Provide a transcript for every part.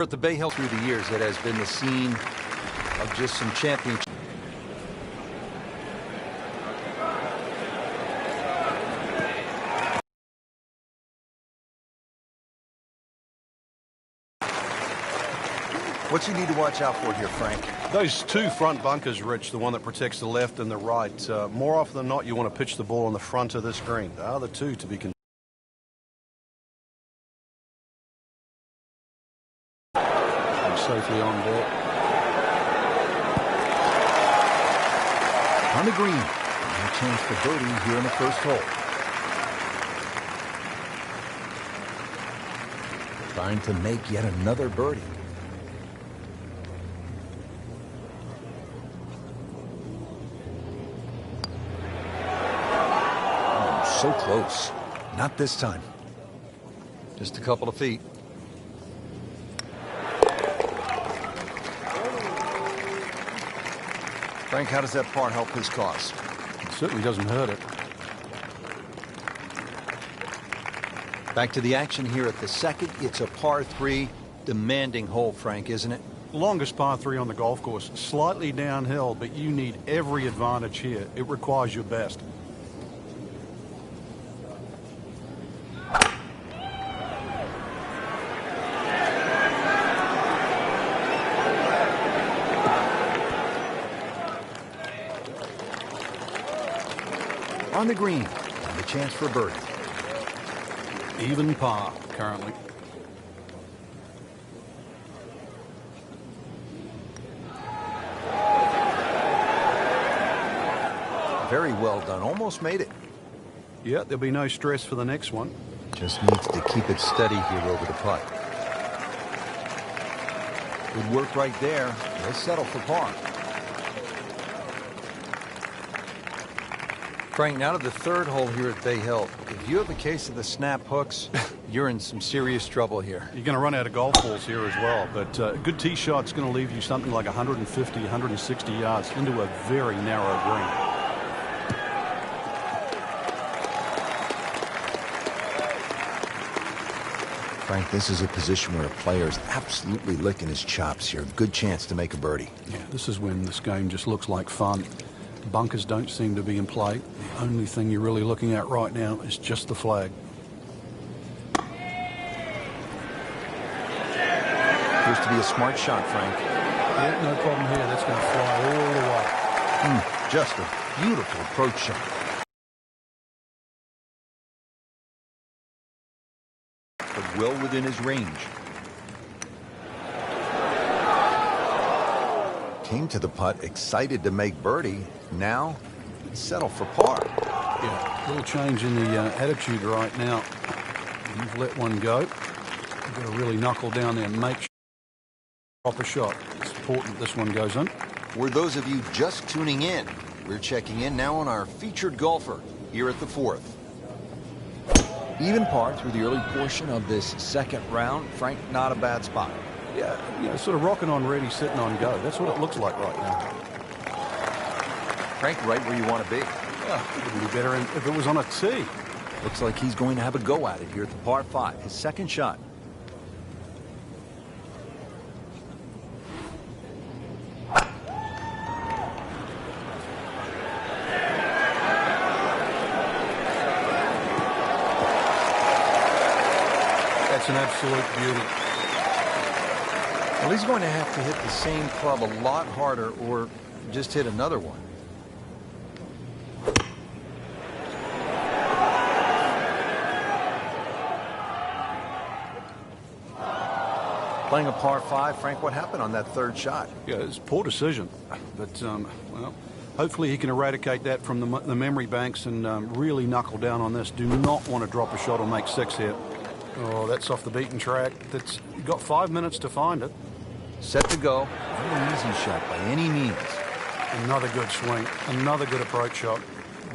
At the Bay Hill through the years, it has been the scene of just some championships. What you need to watch out for here, Frank? Those two front bunkers, Rich, the one that protects the left and the right. More often than not, you want to pitch the ball on the front of this green. They are the two to be considered. Safely on deck. On the green, no chance for birdie here in the first hole. Trying to make yet another birdie. Oh, so close. Not this time. Just a couple of feet. Frank, how does that par help his cause? It certainly doesn't hurt it. Back to the action here at the second. It's a par 3 demanding hole, Frank, isn't it? Longest par 3 on the golf course. Slightly downhill, but you need every advantage here. It requires your best. On the green, and the chance for a birdie. Even par currently. Very well done. Almost made it. Yeah, there'll be no stress for the next one. Just needs to keep it steady here over the putt. Good work right there. He'll settle for par. Frank, now to the third hole here at Bay Hill. If you have a case of the snap hooks, you're in some serious trouble here. You're going to run out of golf balls here as well, but a good tee shot's going to leave you something like 150, 160 yards into a very narrow green. Frank, this is a position where a player is absolutely licking his chops here. Good chance to make a birdie. Yeah, this is when this game just looks like fun. Bunkers don't seem to be in play. The only thing you're really looking at right now is just the flag. Appears to be a smart shot, Frank. Yeah, no problem here. That's going to fly all the way. Just a beautiful approach shot. But well within his range. Came to the putt, excited to make birdie. Now, settle for par. Yeah, a little change in the attitude right now. You've let one go. You've got to really knuckle down there and make sure proper shot. It's important this one goes in. For those of you just tuning in, we're checking in now on our featured golfer here at the fourth. Even par through the early portion of this second round. Frank, not a bad spot. Yeah, you know, sort of rocking on ready, sitting on go. That's what it looks like right now. Frank, right where you want to be. Yeah, it would be better if it was on a tee. Looks like he's going to have a go at it here at the par 5. His second shot. That's an absolute beauty. Well, he's going to have to hit the same club a lot harder or just hit another one. Playing a par 5, Frank, what happened on that third shot? Yeah, it's a poor decision. But, well, hopefully he can eradicate that from the memory banks and really knuckle down on this. Do not want to drop a shot or make 6 here. Oh, that's off the beaten track. You've got 5 minutes to find it. Set to go. Not an easy shot by any means. Another good swing. Another good approach shot.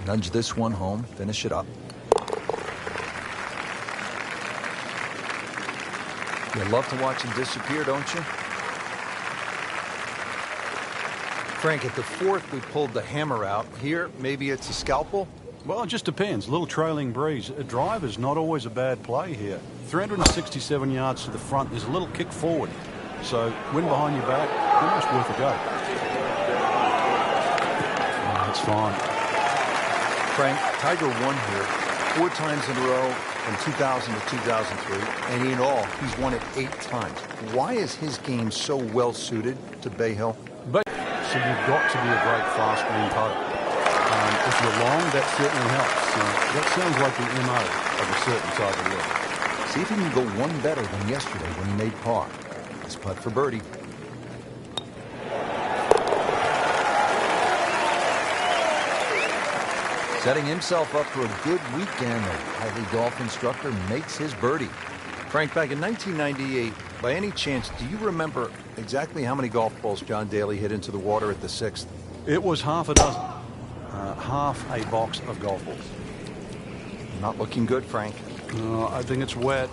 Nudge this one home. Finish it up. You love to watch him disappear, don't you? Frank, at the fourth, we pulled the hammer out. Here, maybe it's a scalpel? Well, it just depends. A little trailing breeze. A drive is not always a bad play here. 367 yards to the front. There's a little kick forward. So win behind your back, almost worth a go. That's fine. Frank, Tiger won here 4 times in a row from 2000 to 2003, and in all, he's won it 8 times. Why is his game so well suited to Bay Hill? So you've got to be a great fast green putter. If you're long, that certainly helps. That sounds like the MO of a certain type of work. See if he can go one better than yesterday when he made par. Nice putt for birdie. Setting himself up for a good weekend, the highly golf instructor makes his birdie. Frank, back in 1998, by any chance, do you remember exactly how many golf balls John Daly hit into the water at the 6th? It was half a dozen. Half a box of golf balls. Not looking good, Frank. I think it's wet.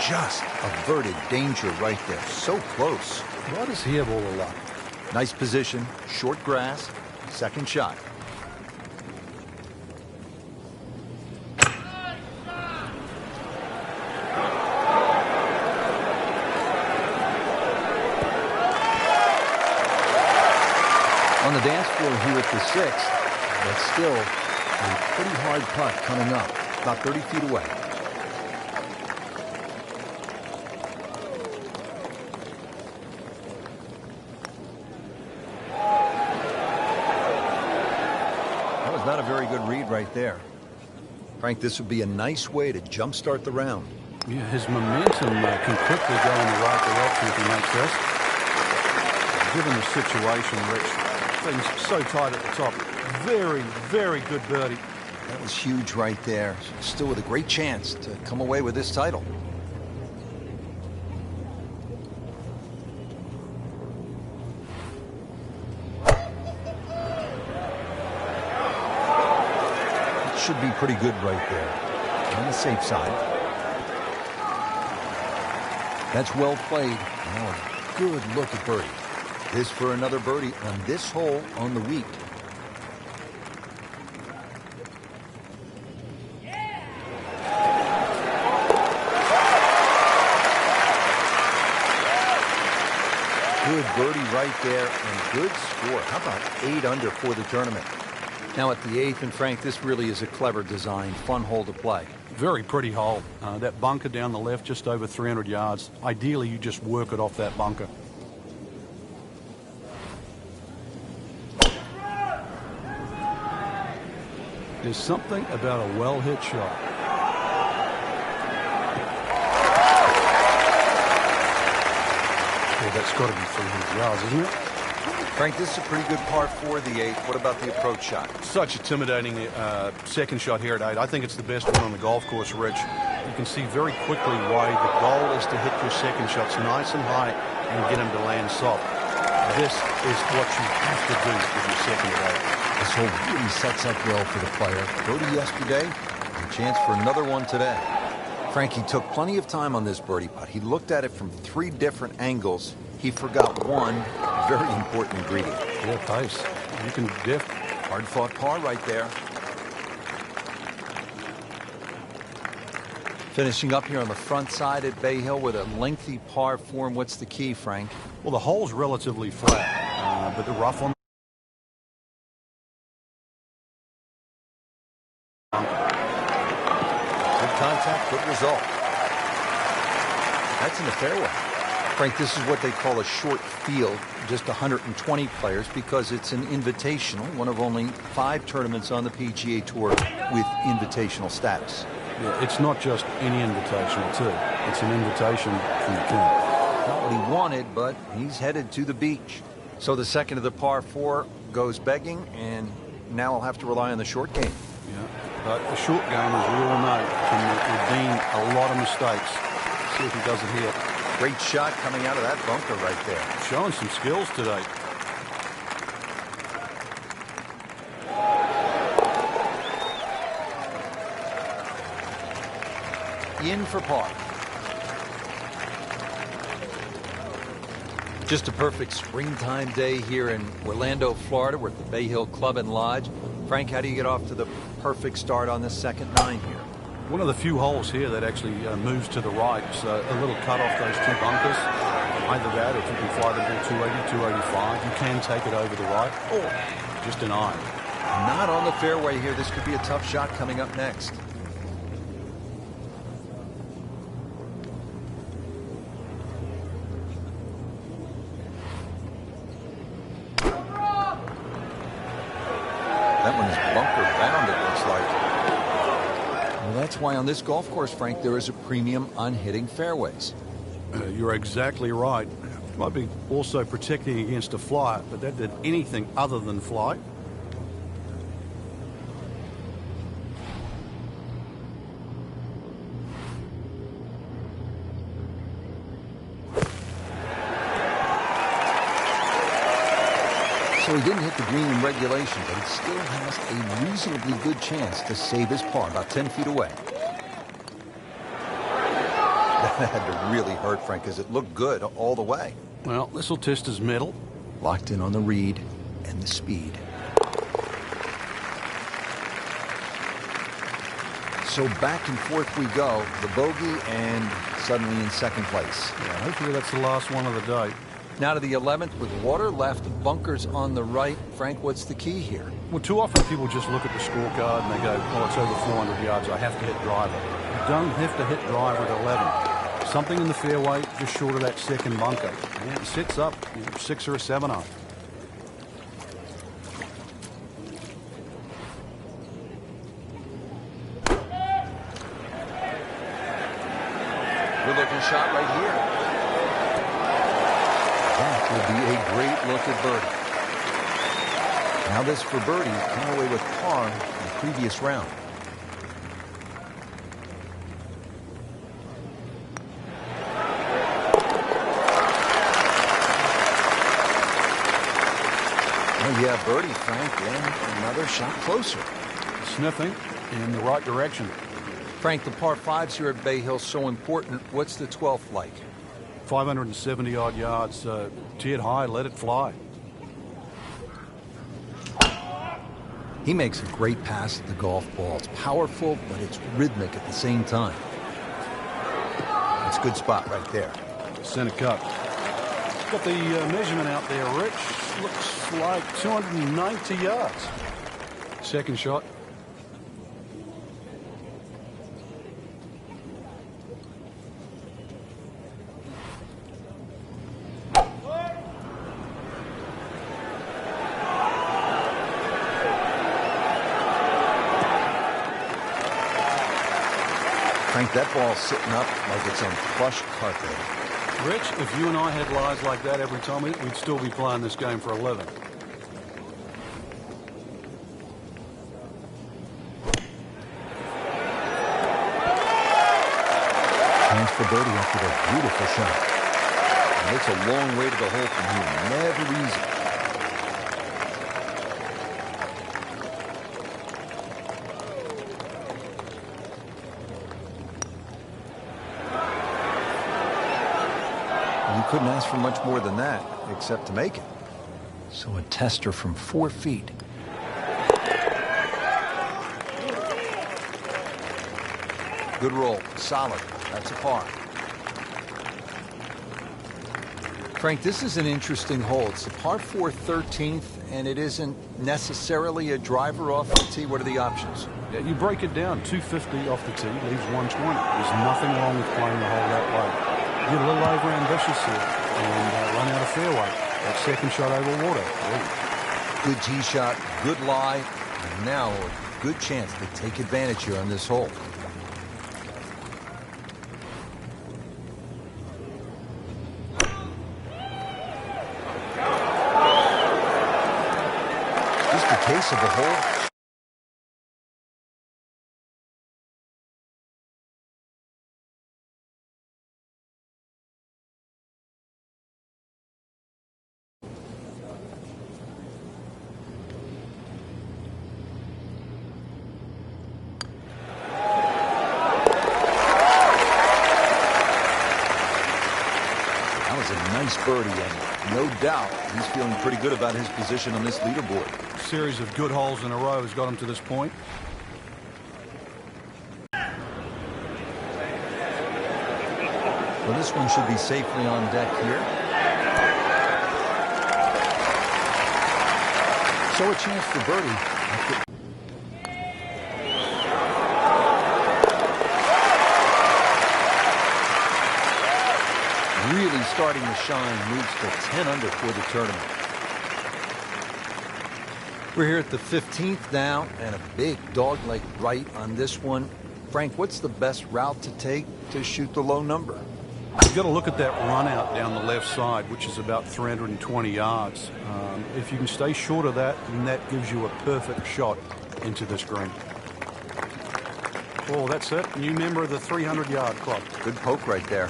Just averted danger right there. So close. Why does he have all the luck? Nice position, short grass, second shot. On the dance floor here at the 6th, but still a pretty hard putt coming up, about 30 feet away. That was not a very good read right there. Frank, this would be a nice way to jumpstart the round. Yeah, his momentum can quickly go in the right direction if he makes this. Given the situation, Rich, things so tight at the top. Very, very good birdie. That was huge right there. Still with a great chance to come away with this title. It should be pretty good right there. On the safe side. That's well played. Now a good look at birdie. This for another birdie on this hole on the week. Good birdie right there and good score. How about 8 under for the tournament? Now at the 8th, and Frank, this really is a clever design, fun hole to play. Very pretty hole. That bunker down the left, just over 300 yards. Ideally, you just work it off that bunker. There's something about a well-hit shot. Well, that's got to be 300 yards, isn't it? Frank, this is a pretty good par for the 8th. What about the approach shot? Such intimidating second shot here at 8. I think it's the best one on the golf course, Rich. You can see very quickly why the goal is to hit your second shots nice and high and get them to land soft. This is what you have to do with your second at 8. This hole really sets up well for the player. Birdie yesterday, and a chance for another one today. Frank, he took plenty of time on this birdie putt. He looked at it from 3 different angles. He forgot one very important ingredient. Yeah, pace. You can diff. Hard-fought par right there. Finishing up here on the front side at Bay Hill with a lengthy par 4. What's the key, Frank? Well, the hole's relatively flat, but the rough on Contact, good result. That's in the fairway. Frank, this is what they call a short field, just 120 players, because it's an invitational, one of only 5 tournaments on the PGA Tour with invitational status. Yeah, it's not just any invitational, too. It's an invitation from the king. Not what he wanted, but he's headed to the beach. So the second of the par 4 goes begging, and now he'll have to rely on the short game. Yeah. But the short game, as we all know, can redeem a lot of mistakes. See if he does it here. Great shot coming out of that bunker right there. Showing some skills today. In for par. Just a perfect springtime day here in Orlando, Florida. We're at the Bay Hill Club and Lodge. Frank, how do you get off to the perfect start on this second 9 here? One of the few holes here that actually moves to the right, so a little cut off those two bunkers. Either that, if you can fly the ball 280, 285, you can take it over the right, or just an iron. Not on the fairway here. This could be a tough shot coming up next. That one is bunker bound, it looks like. Well, that's why on this golf course, Frank, there is a premium on hitting fairways. You're exactly right. Might be also protecting against a fly, but that did anything other than fly. So he didn't hit the green in regulation, but he still has a reasonably good chance to save his par, about 10 feet away. That had to really hurt, Frank, because it looked good all the way. Well, this will test his mettle. Locked in on the read and the speed. So back and forth we go. The bogey and suddenly in second place. Yeah, hopefully that's the last one of the day. Now to the 11th with water left, bunkers on the right. Frank, what's the key here? Well, too often people just look at the scorecard and they go, oh, it's over 400 yards, I have to hit driver. You don't have to hit driver at 11. Something in the fairway just short of that second bunker. And it sits up 6 or a 7 up. Good looking shot right here. That will be a great look at birdie. Now this for birdie, came away with par in the previous round. Oh yeah, birdie, Frank, and another shot closer. Sniffing in the right direction. Frank, the par fives here at Bay Hill so important. What's the 12th like? 570 odd yards, tee it high, let it fly. He makes a great pass at the golf ball. It's powerful, but it's rhythmic at the same time. That's a good spot right there. Center cut. Got the measurement out there, Rich. Looks like 290 yards. Second shot. Frank, that ball's sitting up like it's on plush carpet. Rich, if you and I had lies like that every time, we'd still be playing this game for 11. Chance for birdie after that beautiful shot. And it's a long way to the hole from here. Never easy. You couldn't ask for much more than that, except to make it. So a tester from 4 feet. Good roll, solid. That's a par. Frank, this is an interesting hole. It's a par 4 13th, and it isn't necessarily a driver off the tee. What are the options? Yeah, you break it down, 250 off the tee, leaves 120. There's nothing wrong with playing the hole that way. Get a little over ambitious here and run out of fairway. That second shot over water. Good tee shot, good lie, and now a good chance to take advantage here on this hole. Just a case of the hole. Nice birdie, and no doubt he's feeling pretty good about his position on this leaderboard. A series of good holes in a row has got him to this point. Well, this one should be safely on deck here. So a chance for birdie. Really starting to shine, moves to 10 under for the tournament. We're here at the 15th now, and a big dogleg right on this one. Frank, what's the best route to take to shoot the low number? You've got to look at that run out down the left side, which is about 320 yards. If you can stay short of that, then that gives you a perfect shot into this green. Oh, that's it. New member of the 300-yard club. Good poke right there.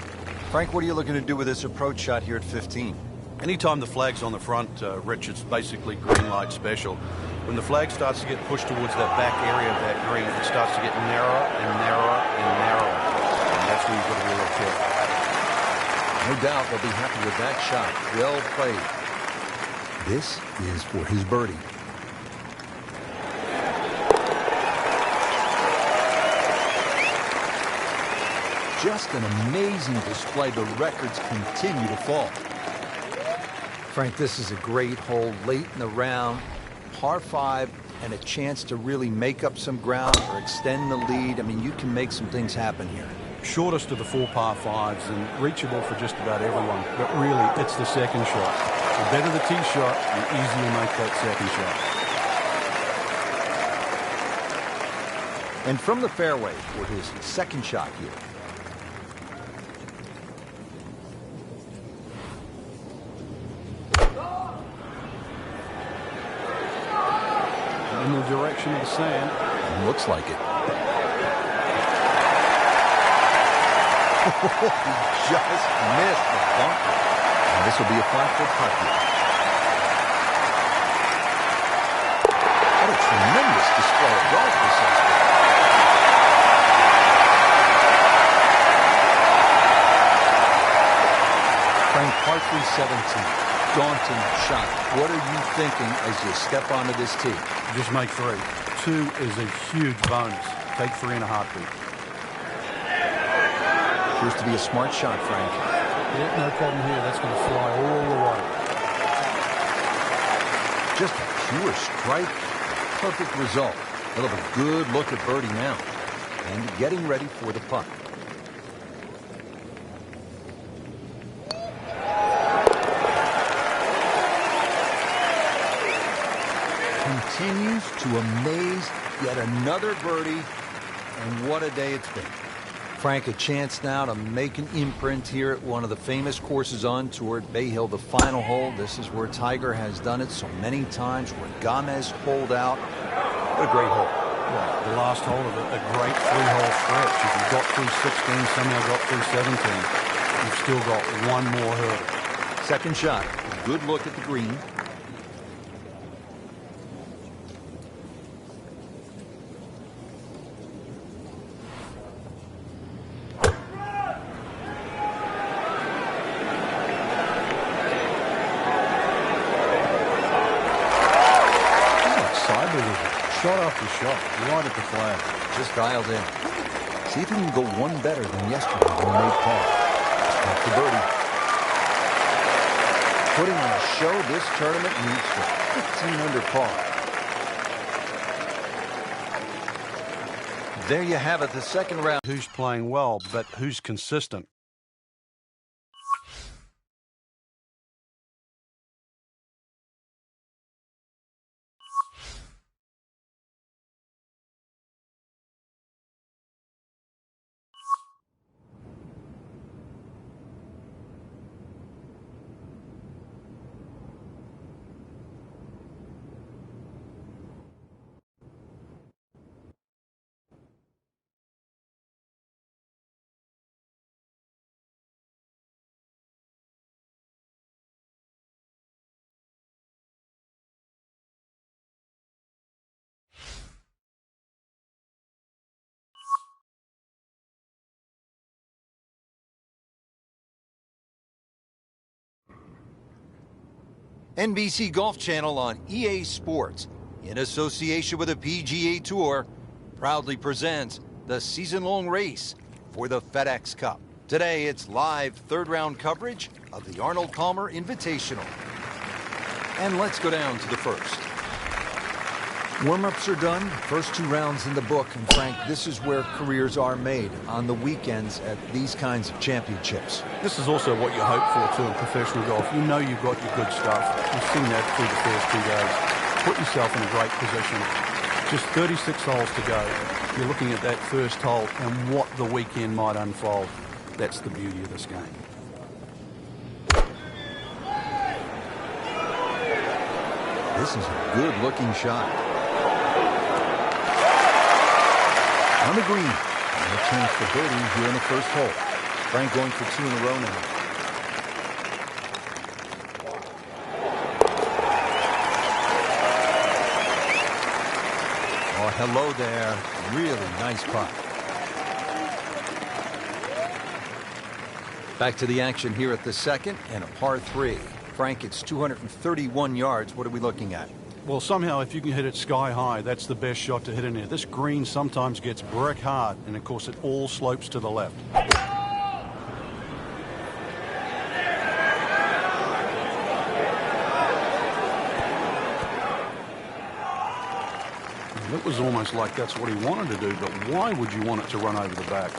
Frank, what are you looking to do with this approach shot here at 15? Anytime the flag's on the front, Rich, it's basically green light special. When the flag starts to get pushed towards that back area of that green, it starts to get narrower and narrower and narrower. And that's where you've got to be a little careful. No doubt they'll be happy with that shot. Well played. This is for his birdie. Just an amazing display. The records continue to fall. Frank, this is a great hole late in the round. Par 5 and a chance to really make up some ground or extend the lead. I mean, you can make some things happen here. Shortest of the 4 par 5s and reachable for just about everyone. But really, it's the second shot. The better the tee shot, the easier you make that second shot. And from the fairway for his second shot here. In the direction of the sand. Looks like it. He just missed the bunker. And this will be a 5-foot putt here. What a tremendous display of golf this is. Frank, par 3 17. Daunting shot. What are you thinking as you step onto this tee? Just make 3. 2 is a huge bonus. Take 3 in a heartbeat. Appears to be a smart shot, Frank. Yeah, no problem here. That's going to fly all the way. Just a pure strike. Perfect result. He'll have a good look at birdie now. And getting ready for the putt. Continues to amaze. Yet another birdie. And what a day it's been. Frank, a chance now to make an imprint here at one of the famous courses on tour at Bay Hill, the final hole. This is where Tiger has done it so many times, where Gomez holed out. What a great hole. Well, the last hole of it, a great 3-hole stretch. If you got through 16, somehow got through 17, you've still got one more hurdle. Second shot. Good look at the green. Shot after shot, right at the flag. Just dialed in. See if he can go one better than yesterday when he made par. That's the birdie. Putting on a show, this tournament moves to 15 under par. There you have it, the second round. Who's playing well, but who's consistent? NBC Golf Channel on EA Sports, in association with the PGA Tour, proudly presents the season-long race for the FedEx Cup. Today, it's live third-round coverage of the Arnold Invitational. And let's go down to the first. Warm-ups are done, first 2 rounds in the book. And Frank, this is where careers are made, on the weekends at these kinds of championships. This is also what you hope for, too, in professional golf. You know you've got your good stuff. You've seen that through the first 2 days. Put yourself in a great position. Just 36 holes to go. You're looking at that first hole and what the weekend might unfold. That's the beauty of this game. This is a good-looking shot. On the green, and a chance for birdie here in the first hole. Frank going for 2 in a row now. Oh, hello there. Really nice putt. Back to the action here at the second, and a par 3. Frank, it's 231 yards. What are we looking at? Well, somehow, if you can hit it sky high, that's the best shot to hit in there. This green sometimes gets brick hard, and of course, it all slopes to the left. And it was almost like that's what he wanted to do, but why would you want it to run over the back?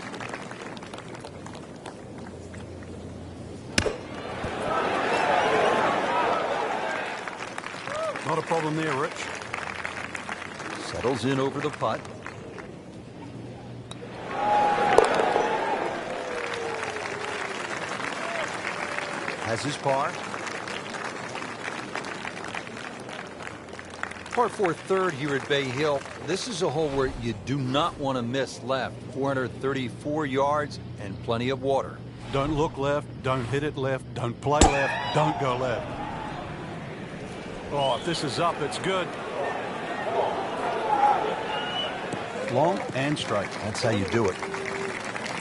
Not a problem there, Rich. Settles in over the putt. Has his par. Par 4 third here at Bay Hill. This is a hole where you do not want to miss left. 434 yards and plenty of water. Don't look left. Don't hit it left. Don't play left. Don't go left. Oh, if this is up, it's good. Long and straight. That's how you do it.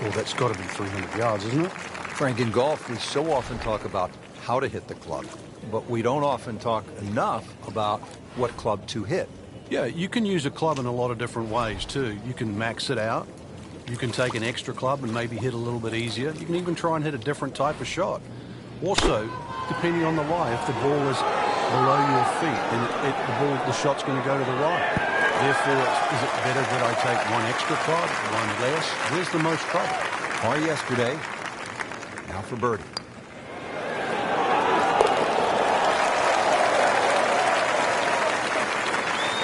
Well, that's got to be 300 yards, isn't it? Frank, in golf, we so often talk about how to hit the club, but we don't often talk enough about what club to hit. Yeah, you can use a club in a lot of different ways, too. You can max it out. You can take an extra club and maybe hit a little bit easier. You can even try and hit a different type of shot. Also, depending on the lie, if the ball is below your feet, then the shot's going to go to the right. Therefore, is it better that I take 1 extra club, 1 less? Where's the most trouble? Par yesterday. Now for birdie.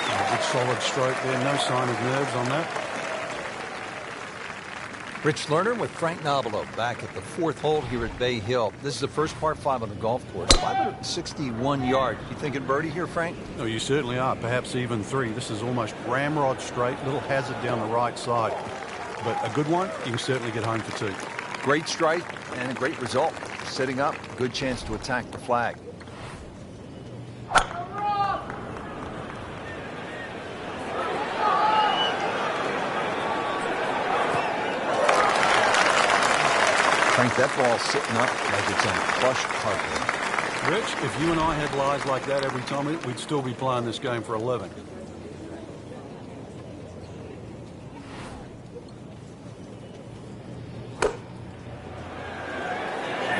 A good solid stroke there. No sign of nerves on that. Rich Lerner with Frank Nobilo back at the 4th hole here at Bay Hill. This is the first par 5 on the golf course. 561 yards. You thinking birdie here, Frank? Oh, you certainly are. Perhaps even 3. This is almost ramrod straight. Little hazard down the right side. But a good one, you can certainly get home for 2. Great strike and a great result. Sitting up, good chance to attack the flag. Frank, that ball's sitting up like it's on plush carpet. Rich, if you and I had lies like that every time, we'd still be playing this game for 11.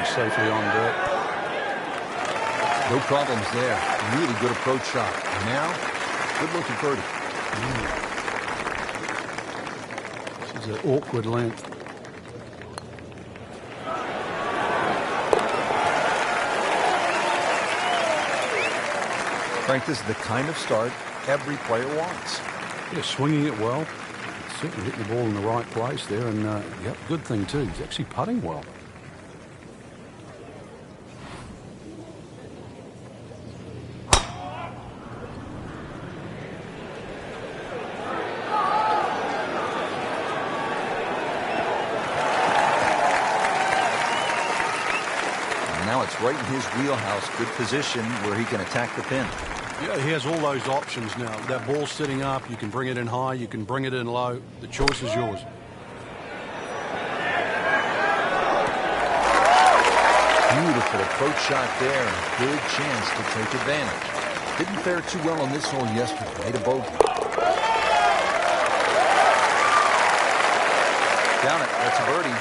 Safely on dirt. No problems there. Really good approach shot. And now, good looking birdie. This is an awkward length. Frank, this is the kind of start every player wants. Yeah, swinging it well. Certainly hitting the ball in the right place there. And, yep, good thing, too. He's actually putting well. Now it's right in his wheelhouse. Good position where he can attack the pin. Yeah, he has all those options now. That ball's sitting up. You can bring it in high. You can bring it in low. The choice is yours. Beautiful approach shot there and a good chance to take advantage. Didn't fare too well on this hole yesterday. Made a bogey. Down it. That's a birdie.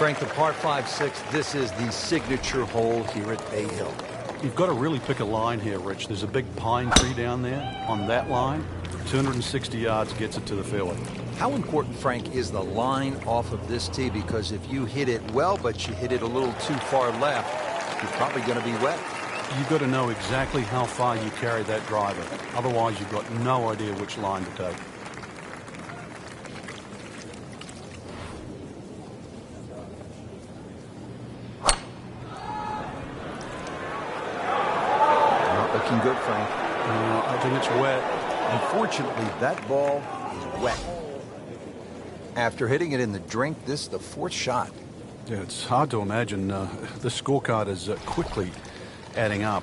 Frank, the par 5-6, this is the signature hole here at Bay Hill. You've got to really pick a line here, Rich. There's a big pine tree down there. On that line, 260 yards gets it to the fairway. How important, Frank, is the line off of this tee? Because if you hit it well, but you hit it a little too far left, you're probably going to be wet. You've got to know exactly how far you carry that driver. Otherwise, you've got no idea which line to take. Not looking good, Frank. I think it's wet. Unfortunately, that ball is wet. After hitting it in the drink, this is the fourth shot. Yeah, it's hard to imagine. The scorecard is quickly adding up.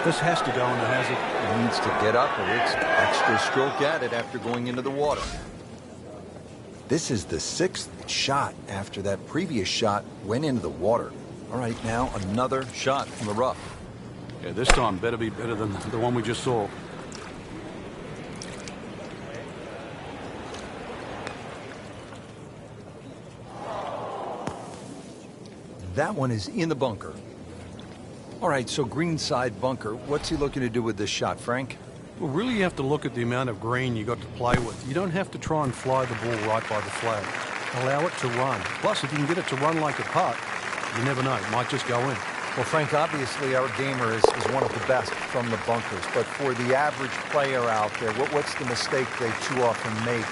This has to go in the hazard. He needs to get up, or it's extra stroke at it after going into the water. This is the sixth shot after that previous shot went into the water. All right, now another shot from the rough. Yeah, this time better be better than the one we just saw. That one is in the bunker. All right, so greenside bunker. What's he looking to do with this shot, Frank? Well, really you have to look at the amount of green you got to play with. You don't have to try and fly the ball right by the flag. Allow it to run. Plus, if you can get it to run like a putt, you never know. It might just go in. Well, Frank, obviously our gamer is one of the best from the bunkers. But for the average player out there, what's the mistake they too often make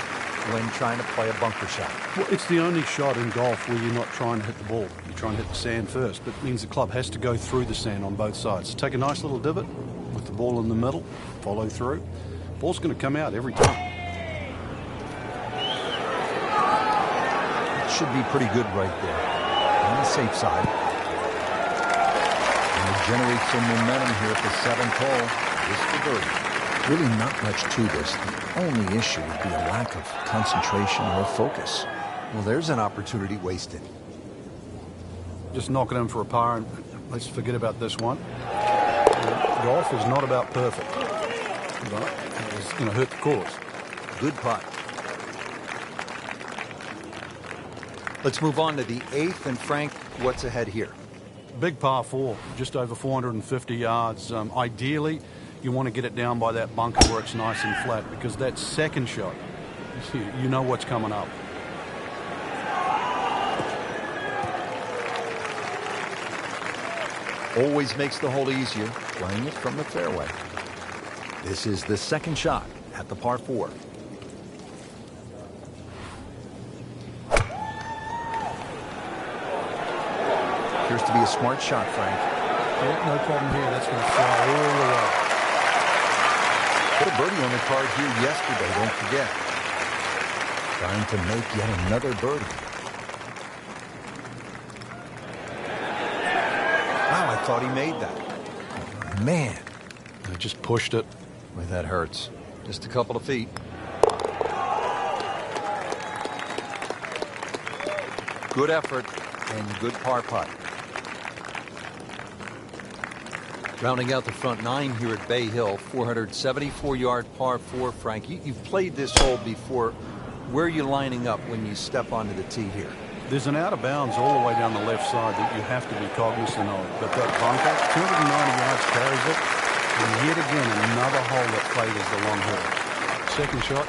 when trying to play a bunker shot? Well, it's the only shot in golf where you're not trying to hit the ball. You're trying to hit the sand first. But it means the club has to go through the sand on both sides. So take a nice little divot with the ball in the middle. Follow through. Ball's going to come out every time. It should be pretty good right there. On the safe side. And it generates some momentum here at the seventh hole. Just for birdie. Really not much to this. The only issue would be a lack of concentration or focus. Well, there's an opportunity wasted. Just knock it in for a par, and let's forget about this one. Golf is not about perfect. But it's going to hurt the course. Good putt. Let's move on to the eighth. And Frank, what's ahead here? Big par four, just over 450 yards. Ideally, you want to get it down by that bunker where it's nice and flat, because that second shot, you know what's coming up. Always makes the hole easier, playing it from the fairway. This is the second shot at the par four. Appears to be a smart shot, Frank. Yeah, no problem here. That's going to fly all the way. Put a birdie on the card here yesterday, don't forget. Trying to make yet another birdie. Wow, I thought he made that. Man. I just pushed it. Boy, that hurts. Just a couple of feet. Good effort and good par putt. Rounding out the front nine here at Bay Hill, 474-yard par four. Frank, you've played this hole before. Where are you lining up when you step onto the tee here? There's an out of bounds all the way down the left side that you have to be cognizant of. But that bunker, 290 yards carries it. And yet again, another hole that favors the long hole. Second shot.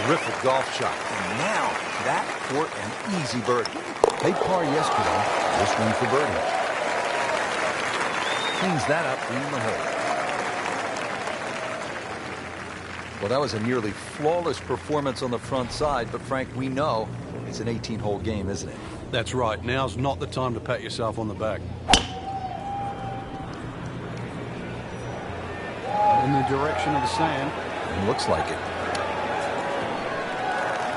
Terrific golf shot. And now that for an easy birdie. Made par yesterday. This one for birdie. Cleans that up in the hole. Well, that was a nearly flawless performance on the front side, but Frank, we know it's an 18-hole game, isn't it? That's right. Now's not the time to pat yourself on the back. In the direction of the sand. It looks like it.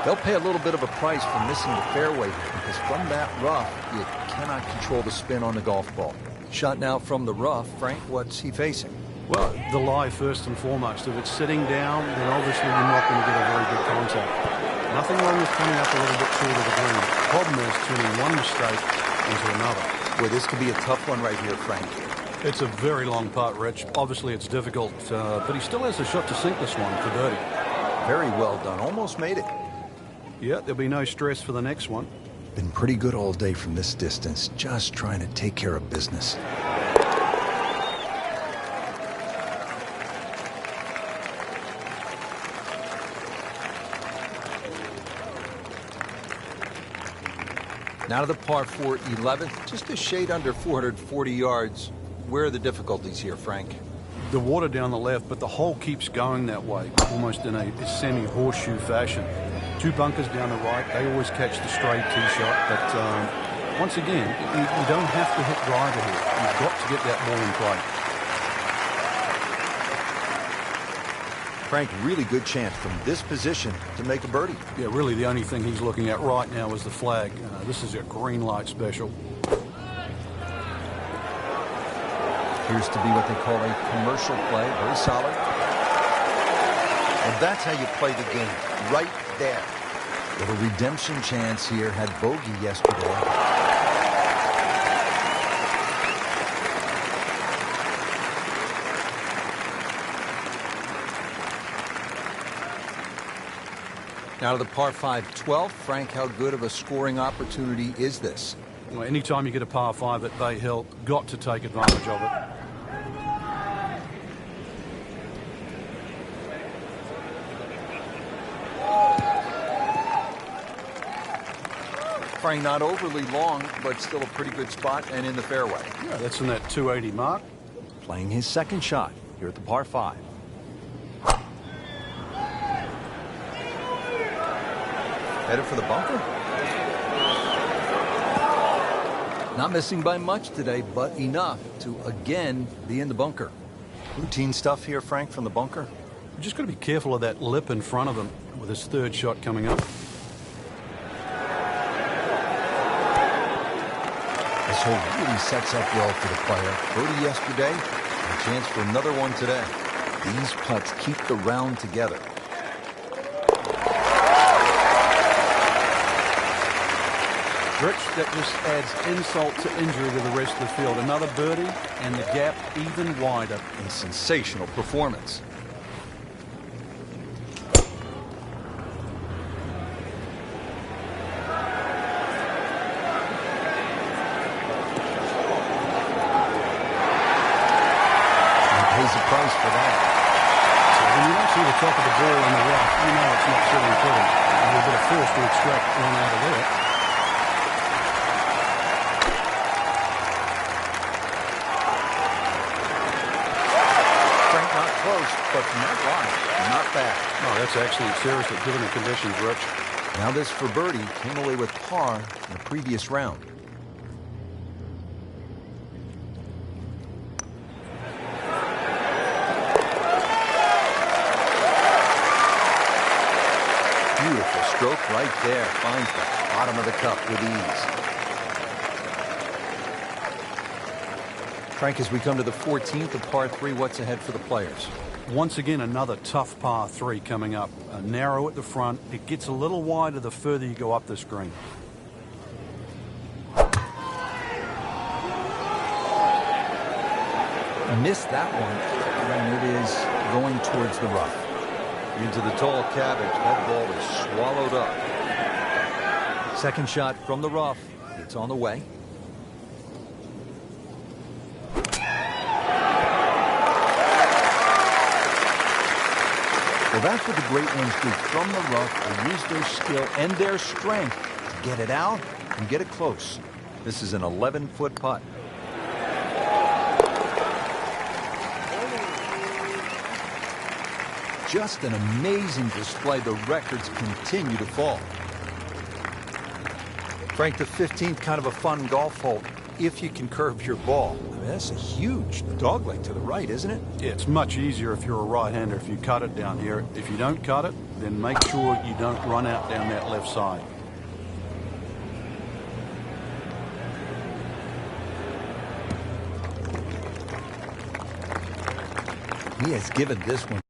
They'll pay a little bit of a price for missing the fairway because from that rough, you cannot control the spin on the golf ball. Shot now from the rough. Frank, what's he facing? Well, the lie first and foremost. If it's sitting down, then obviously you're not going to get a very good contact. Nothing wrong with coming up a little bit short of the green. The problem is turning one mistake into another. Boy, this could be a tough one right here, Frank. It's a very long putt, Rich. Obviously it's difficult, but he still has a shot to sink this one for birdie. Very well done. Almost made it. Yeah, there'll be no stress for the next one. Been pretty good all day from this distance, just trying to take care of business. Now to the par 4 11th, just a shade under 440 yards. Where are the difficulties here, Frank? The water down the left, but the hole keeps going that way, almost in a semi-horseshoe fashion. Two bunkers down the right, they always catch the straight tee shot, but once again, you don't have to hit driver here. You've got to get that ball in play. Frank, really good chance from this position to make a birdie. Yeah, really the only thing he's looking at right now is the flag. This is a green light special. Appears to be what they call a commercial play. Very solid. Well, that's how you play the game. Right there. Little redemption chance here. Had bogey yesterday. Now to the par 5 12th. Frank, how good of a scoring opportunity is this? Well, anytime you get a par 5 at Bay Hill, got to take advantage of it. Frank, not overly long, but still a pretty good spot and in the fairway. Yeah, that's in that 280 mark. Playing his second shot here at the par 5. Headed for the bunker. Not missing by much today, but enough to again be in the bunker. Routine stuff here, Frank, from the bunker. We're just got to be careful of that lip in front of him with his third shot coming up. This hole really sets up well for the player. Birdie yesterday, and a chance for another one today. These putts keep the round together. Rich, that just adds insult to injury to the rest of the field. Another birdie, and the gap even wider. A sensational performance. And pays a price for that. So when you don't see the top of the ball in the rough, you know it's not sitting pretty. And you've got a force to extract one out of there. But from that line, not bad. Oh, that's excellent seriously, given the conditions, Rich. Now this for birdie. Came away with par in the previous round. Beautiful stroke right there. Finds the bottom of the cup with ease. Frank, as we come to the 14th of par 3, what's ahead for the players? Once again, another tough par 3 coming up. Narrow at the front. It gets a little wider the further you go up this green. Missed that one, and it is going towards the rough. Into the tall cabbage. That ball is swallowed up. Second shot from the rough. It's on the way. Well, that's what the great ones do from the rough. They use their skill and their strength to get it out and get it close. This is an 11-foot putt. Just an amazing display. The records continue to fall. Frank, the 15th, kind of a fun golf hole if you can curve your ball. I mean, that's a huge dogleg to the right, isn't it? Yeah, it's much easier if you're a right-hander if you cut it down here. If you don't cut it, then make sure you don't run out down that left side. He has given this one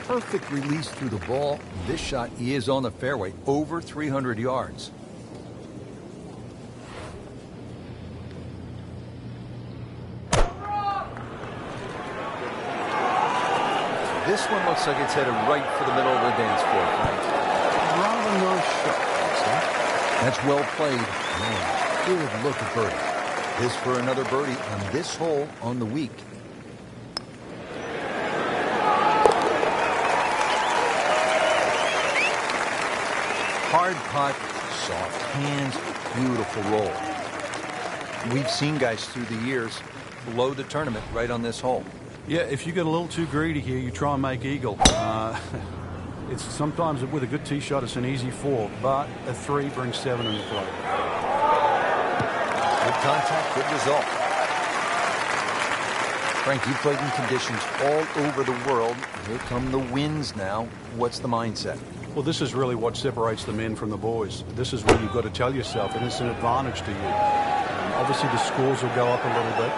perfect release through the ball. This shot is on the fairway, over 300 yards. This one looks like it's headed right for the middle of the dance floor. Rather nice shot. That's well played. Man, good look at birdie. This for another birdie on this hole on the week. Hard putt, soft hands, beautiful roll. We've seen guys through the years blow the tournament right on this hole. Yeah, if you get a little too greedy here, you try and make eagle. It's sometimes with a good tee shot, it's an easy 4, but a 3 brings 7 into play. Good contact, good result. Frank, you played in conditions all over the world. Here come the winds now. What's the mindset? Well, this is really what separates the men from the boys. This is where you've got to tell yourself, and it's an advantage to you. Obviously, the scores will go up a little bit,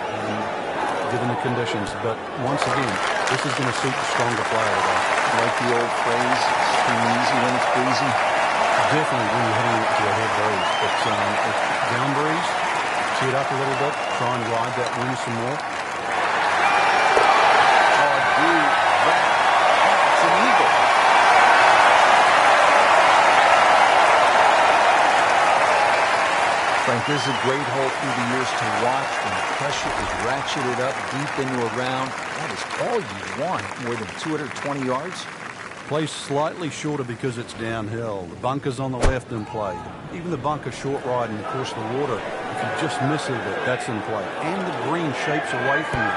given the conditions. But once again, this is going to suit the stronger player today. Like the old phrase, it's too easy when it's breezy. Definitely when you're heading into a head breeze. But down breeze, tee it up a little bit, try and ride that wind some more. Oh, dude, that's an eagle. Frank, this is a great hole through the years to watch when the pressure is ratcheted up deep into a round. That is all you want. More than 220 yards. Plays slightly shorter because it's downhill. The bunker's on the left in play. Even the bunker short ride and, of course, the water. If you just miss it a bit, that's in play. And the green shapes away from you.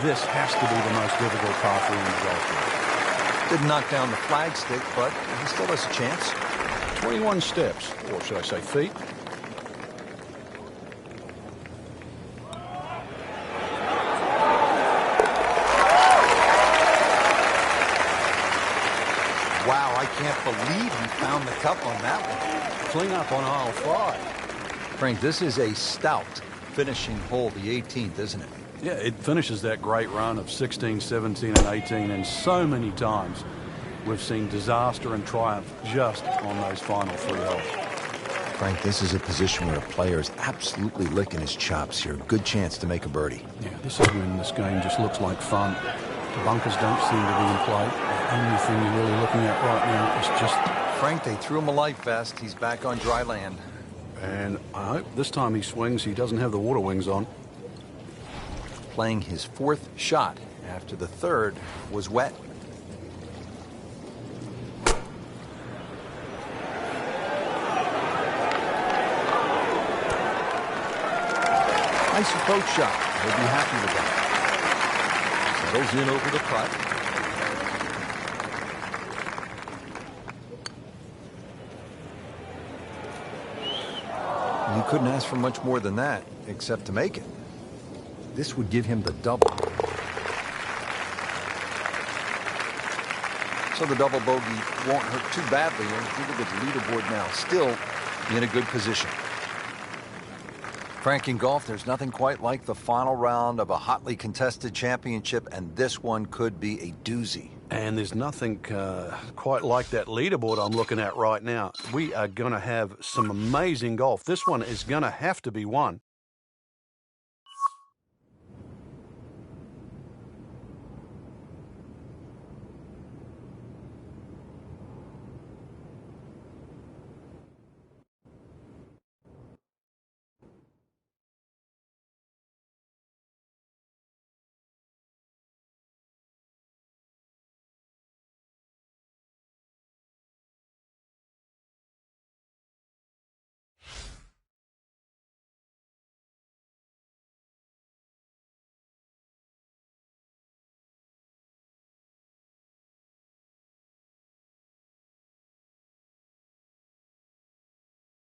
This has to be the most difficult par 3 in the golf course. Didn't knock down the flagstick, but he still has a chance. 21 steps, or should I say feet. Wow, I can't believe he found the cup on that one. Clean up on aisle 5. Frank, this is a stout finishing hole, the 18th, isn't it? Yeah, it finishes that great run of 16, 17, and 18, and so many times we've seen disaster and triumph just on those final 3 holes. Frank, this is a position where a player is absolutely licking his chops here. Good chance to make a birdie. Yeah, this is when this game just looks like fun. The bunkers don't seem to be in play. The only thing you're really looking at right now is just... Frank, they threw him a life vest. He's back on dry land. And I hope this time he swings, he doesn't have the water wings on. Playing his 4th shot after the 3rd was wet. Nice approach shot. He'll be happy with that. Settles in over the putt. You couldn't ask for much more than that, except to make it. This would give him the double. So the double bogey won't hurt too badly. And look at the leaderboard now, still in a good position. Frank, in golf, there's nothing quite like the final round of a hotly contested championship, and this one could be a doozy. And there's nothing quite like that leaderboard I'm looking at right now. We are going to have some amazing golf. This one is going to have to be won.